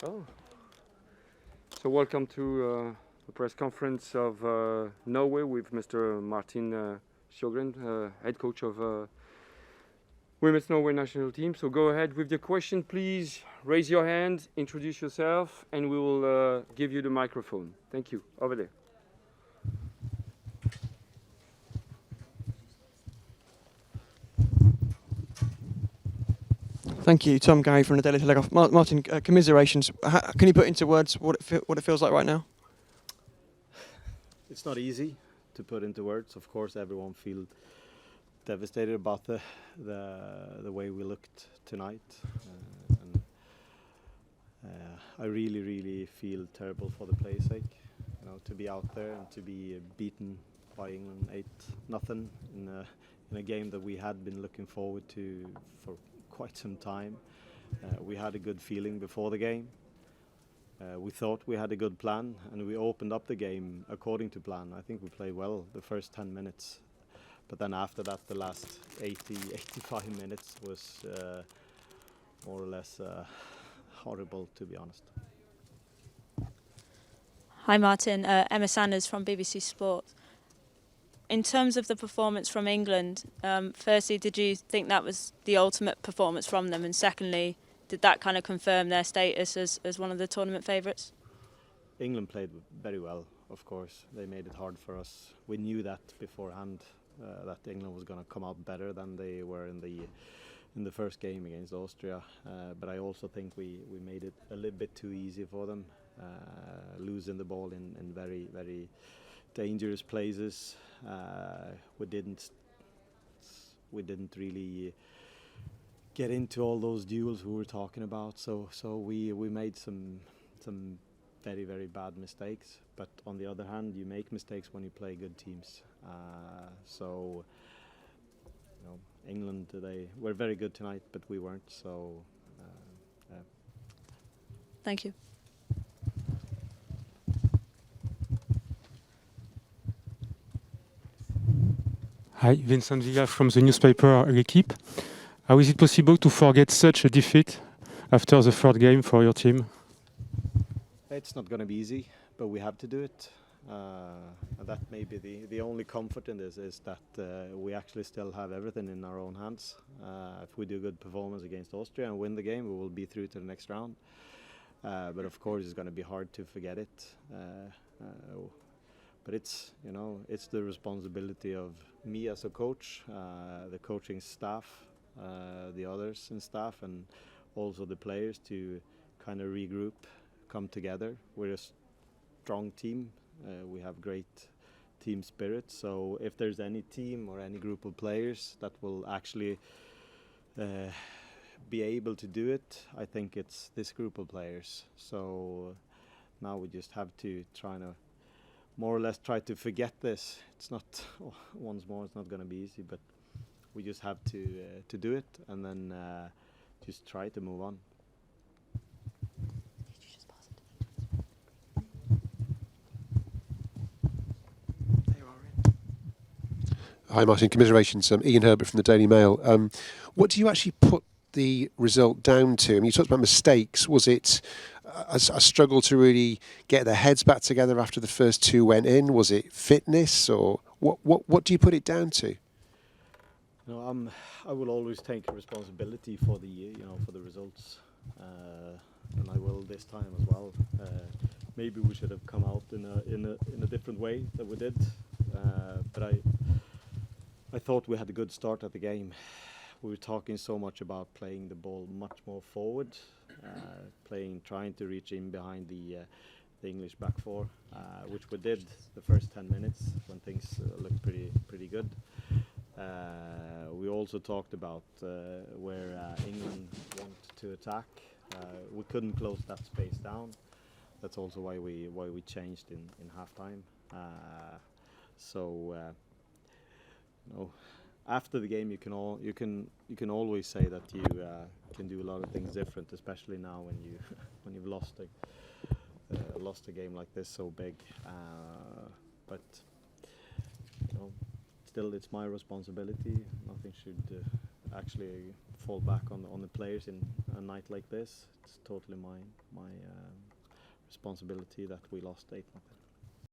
Oh, so welcome to the press conference of Norway with Mr. Martin Sjögren, head coach of Women's Norway national team. So go ahead with the question, please. Raise your hand, introduce yourself, and we will give you the microphone. Thank you. Over there. Thank you, Tom Gary from the Daily Telegraph. Martin, commiserations. Can you put into words what it feels like right now? It's not easy to put into words. Of course, everyone feels devastated about the way we looked tonight, and I really feel terrible for the players' sake. You know, to be out there and to be beaten by England 8-0 in a game that we had been looking forward to for quite some time. We had a good feeling before the game. We thought we had a good plan, and we opened up the game according to plan. I think we played well the first 10 minutes, but then after that, the last 85 minutes was more or less horrible, to be honest. Hi Martin, Emma Sanders from BBC Sport. In terms of the performance from England, firstly, did you think that was the ultimate performance from them? And secondly, did that kind of confirm their status as one of the tournament favourites? England played very well, of course. They made it hard for us. We knew that beforehand, that England was going to come out better than they were in the first game against Austria. But I also think we made it a little bit too easy for them, losing the ball in very dangerous places. We didn't really get into all those duels we were talking about. So we made some very bad mistakes. But on the other hand, you make mistakes when you play good teams. So you know, England, they were very good tonight, but we weren't. So yeah. Thank you. Hi, Vincent Villa from the newspaper L'Équipe. How is it possible to forget such a defeat after the third game for your team? It's not going to be easy, but we have to do it. And that may be the only comfort in this, is that we actually still have everything in our own hands. If we do a good performance against Austria and win the game, we will be through to the next round. But of course, it's going to be hard to forget it. But it's the responsibility of me as a coach, the coaching staff, the others in staff, and also the players to kind of regroup, come together. We're a strong team. We have great team spirit. So if there's any team or any group of players that will actually be able to do it, I think it's this group of players. So now we just have to more or less try to forget this. It's not, once more, it's not going to be easy, but we just have to do it, and then just try to move on. Hi Martin, commiserations. Ian Herbert from the Daily Mail. What do you actually put the result down to? I mean, you talked about mistakes. Was it a struggle to really get their heads back together after the first two went in? Was it fitness, or what do you put it down to? No, I will always take responsibility for for the results, and I will this time as well. Maybe we should have come out in a different way than we did, but I thought we had a good start at the game. We were talking so much about playing the ball much more forward, trying to reach in behind the English back four, which we did the first 10 minutes when things looked pretty good. We also talked about where England wanted to attack. We couldn't close that space down. That's also why we changed in halftime. After the game, you can always say that you can do a lot of things different, especially now when you've lost a game like this so big. But still, it's my responsibility. Nothing should actually fall back on the players a night like this, it's totally my responsibility that we lost 8-0.